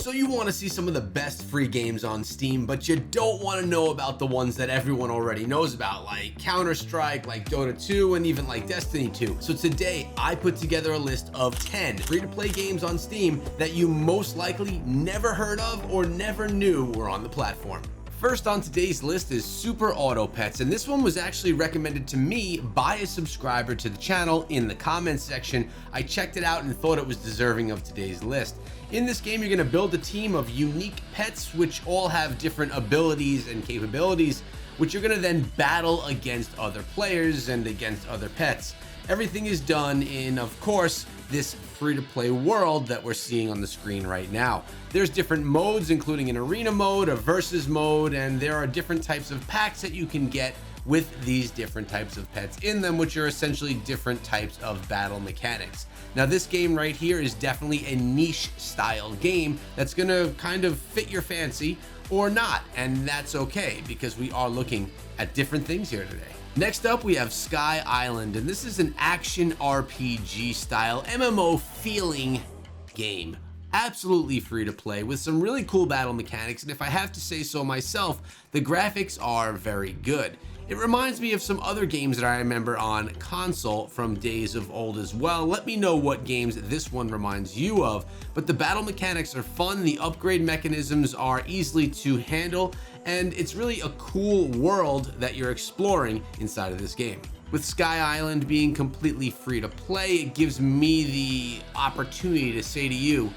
So you want to see some of the best free games on Steam, but you don't want to know about the ones that everyone already knows about, like Counter-Strike, like Dota 2, and even like Destiny 2. So today, I put together a list of 10 free-to-play games on Steam that you most likely never heard of or never knew were on the platform. First on today's list is Super Auto Pets, and this one was actually recommended to me by a subscriber to the channel in the comments section. I checked it out and thought it was deserving of today's list. In this game, you're going to build a team of unique pets which all have different abilities and capabilities, which you're going to then battle against other players and against other pets. Everything is done in, of course, this free-to-play world that we're seeing on the screen right now. There's different modes, including an arena mode, a versus mode, and there are different types of packs that you can get with these different types of pets in them, which are essentially different types of battle mechanics. Now, this game right here is definitely a niche style game that's gonna kind of fit your fancy or not, and that's okay because we are looking at different things here today. Next up, we have Sky Island, and this is an action RPG style MMO feeling game. Absolutely free to play with some really cool battle mechanics, and if I have to say so myself, the graphics are very good. It reminds me of some other games that I remember on console from days of old as well. Let me know what games this one reminds you of, but the battle mechanics are fun, the upgrade mechanisms are easily to handle, and it's really a cool world that you're exploring inside of this game. With Sky Island being completely free to play, it gives me the opportunity to say to you,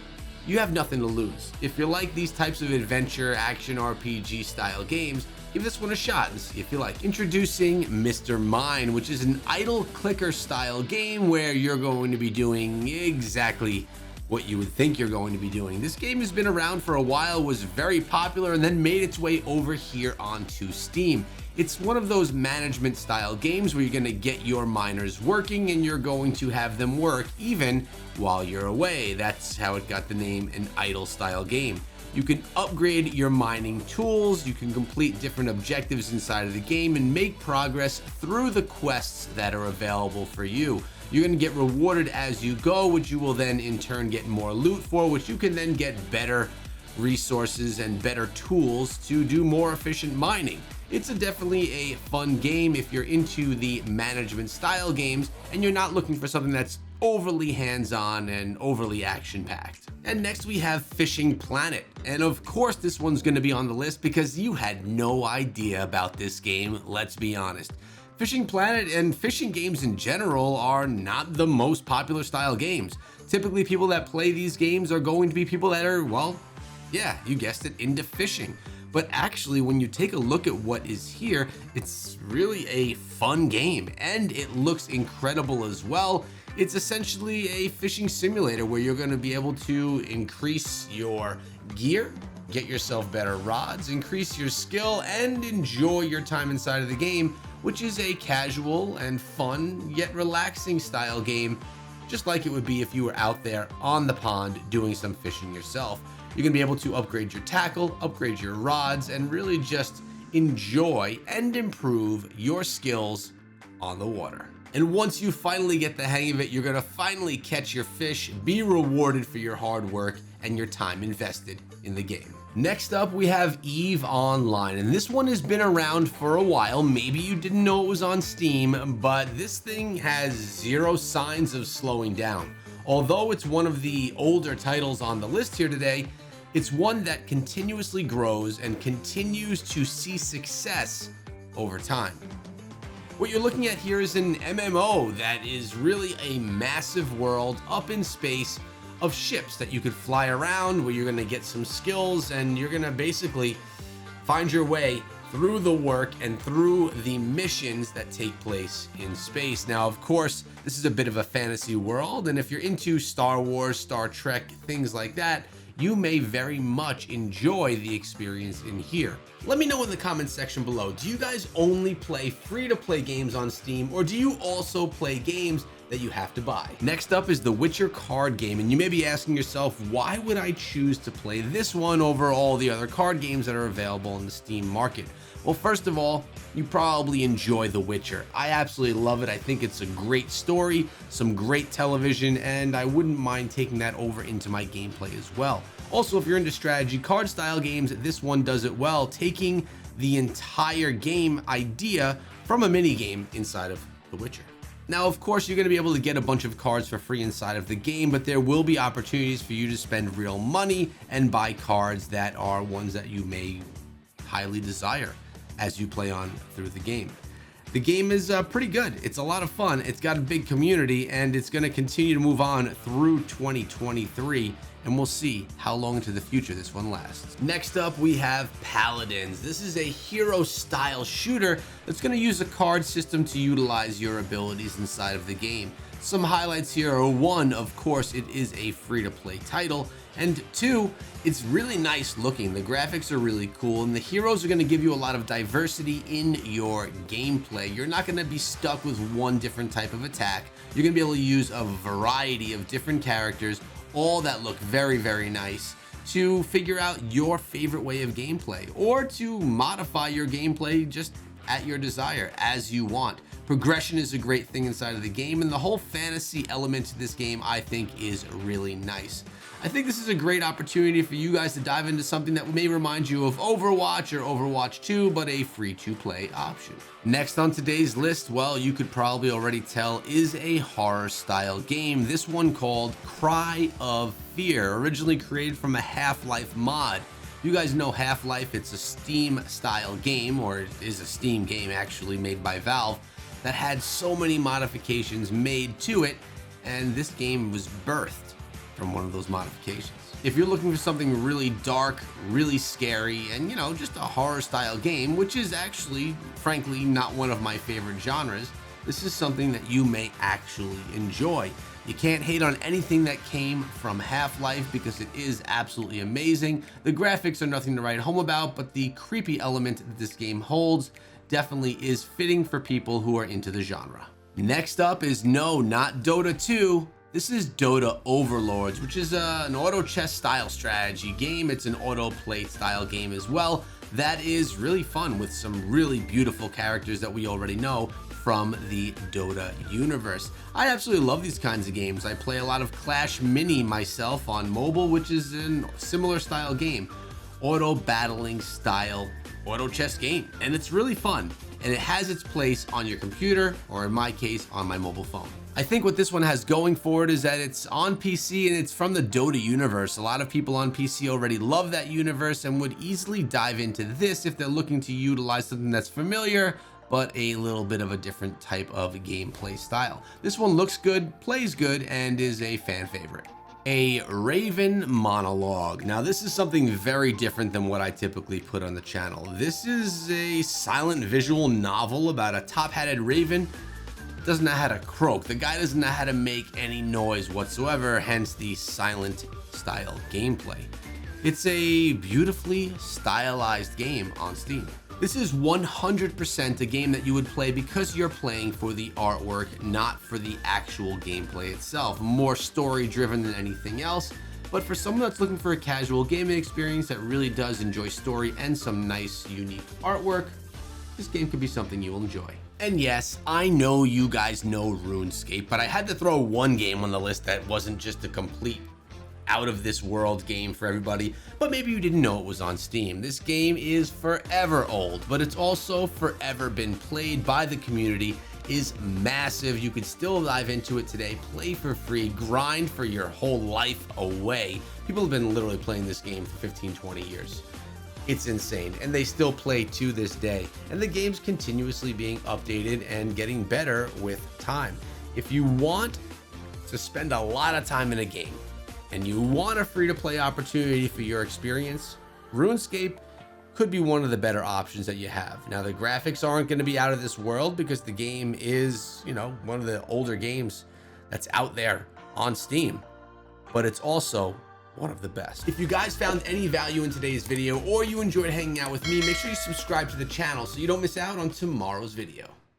you have nothing to lose. If you like these types of adventure, action, RPG style games, give this one a shot and see if you like. Introducing Mr. Mine, which is an idle clicker style game where you're going to be doing exactly what you would think you're going to be doing. This game has been around for a while, was very popular, and then made its way over here onto Steam. It's one of those management style games where you're going to get your miners working and you're going to have them work even while you're away. That's how it got the name an idle style game. You can upgrade your mining tools, you can complete different objectives inside of the game and make progress through the quests that are available for you. You're going to get rewarded as you go, which you will then in turn get more loot for, which you can then get better resources and better tools to do more efficient mining. It's definitely a fun game if you're into the management style games and you're not looking for something that's overly hands-on and overly action-packed. And next we have Fishing Planet. And of course this one's going to be on the list because you had no idea about this game, let's be honest. Fishing Planet and fishing games in general are not the most popular style games. Typically people that play these games are going to be people that are, well, yeah, you guessed it, into fishing. But actually, when you take a look at what is here, it's really a fun game and it looks incredible as well. It's essentially a fishing simulator where you're going to be able to increase your gear, get yourself better rods, increase your skill, and enjoy your time inside of the game, which is a casual and fun yet relaxing style game, just like it would be if you were out there on the pond doing some fishing yourself. You're going to be able to upgrade your tackle, upgrade your rods, and really just enjoy and improve your skills on the water. And once you finally get the hang of it, you're going to finally catch your fish, be rewarded for your hard work and your time invested in the game. Next up, we have EVE Online, and this one has been around for a while. Maybe you didn't know it was on Steam, but this thing has zero signs of slowing down. Although it's one of the older titles on the list here today, it's one that continuously grows and continues to see success over time. What you're looking at here is an MMO that is really a massive world up in space of ships that you could fly around, where you're going to get some skills and you're going to basically find your way through the work and through the missions that take place in space. Now, of course, this is a bit of a fantasy world, and if you're into Star Wars, Star Trek, things like that, you may very much enjoy the experience in here. Let me know in the comments section below, do you guys only play free-to-play games on Steam, or do you also play games that you have to buy? Next up is the Witcher card game, and you may be asking yourself, why would I choose to play this one over all the other card games that are available in the Steam market? Well, first of all, you probably enjoy The Witcher. I absolutely love it. I think it's a great story, some great television, and I wouldn't mind taking that over into my gameplay as well. Also, if you're into strategy card style games, this one does it well, taking the entire game idea from a mini game inside of The Witcher. Now, of course, you're going to be able to get a bunch of cards for free inside of the game, but there will be opportunities for you to spend real money and buy cards that are ones that you may highly desire as you play on through the game. The game is pretty good. It's a lot of fun. It's got a big community, and it's going to continue to move on through 2023, and we'll see how long into the future this one lasts. Next up, we have Paladins. This is a hero style shooter that's going to use a card system to utilize your abilities inside of the game. Some highlights here are: one, of course, it is a free-to-play title, and two, it's really nice looking. The graphics are really cool, and the heroes are going to give you a lot of diversity in your gameplay. You're not going to be stuck with one different type of attack. You're going to be able to use a variety of different characters, all that look very, very nice, to figure out your favorite way of gameplay, or to modify your gameplay just at your desire as you want. Progression is a great thing inside of the game, and the whole fantasy element to this game I think is really nice. I think this is a great opportunity for you guys to dive into something that may remind you of Overwatch or Overwatch 2, but a free-to-play option. Next on today's list, well, you could probably already tell, is a horror-style game. This one called Cry of Fear, originally created from a Half-Life mod. You guys know Half-Life, it's a Steam-style game, or it is a Steam game actually, made by Valve, that had so many modifications made to it, and this game was birthed from one of those modifications. If you're looking for something really dark, really scary, and just a horror style game, which is actually, frankly, not one of my favorite genres, this is something that you may actually enjoy. You can't hate on anything that came from Half-Life because it is absolutely amazing. The graphics are nothing to write home about, but the creepy element that this game holds definitely is fitting for people who are into the genre. Next up is not Dota 2. This is Dota Overlords, which is an auto chess style strategy game. It's an auto play style game as well. That is really fun with some really beautiful characters that we already know from the Dota universe. I absolutely love these kinds of games. I play a lot of Clash Mini myself on mobile, which is a similar style game. Auto battling style auto chess game, and it's really fun, and it has its place on your computer, or in my case, on my mobile phone. I think what this one has going for it is that it's on PC and it's from the Dota universe. A lot of people on PC already love that universe and would easily dive into this if they're looking to utilize something that's familiar, but a little bit of a different type of gameplay style. This one looks good, plays good, and is a fan favorite. A Raven Monologue. Now, this is something very different than what I typically put on the channel. This is a silent visual novel about a top-hatted raven. Doesn't know how to croak. The guy doesn't know how to make any noise whatsoever, hence the silent style gameplay. It's a beautifully stylized game on Steam. This is 100% a game that you would play because you're playing for the artwork, not for the actual gameplay itself. More story driven than anything else, but for someone that's looking for a casual gaming experience that really does enjoy story and some nice, unique artwork, this game could be something you'll enjoy. And yes, I know you guys know RuneScape, but I had to throw one game on the list that wasn't just a complete out of this world game for everybody, but maybe you didn't know it was on Steam. This game is forever old, but it's also forever been played by the community, is massive. You could still dive into it today, play for free, grind for your whole life away. People have been literally playing this game for 15, 20 years. It's insane, and they still play to this day. And the game's continuously being updated and getting better with time. If you want to spend a lot of time in a game, and you want a free-to-play opportunity for your experience, RuneScape could be one of the better options that you have. Now, the graphics aren't going to be out of this world because the game is, one of the older games that's out there on Steam, but it's also one of the best. If you guys found any value in today's video or you enjoyed hanging out with me, make sure you subscribe to the channel so you don't miss out on tomorrow's video.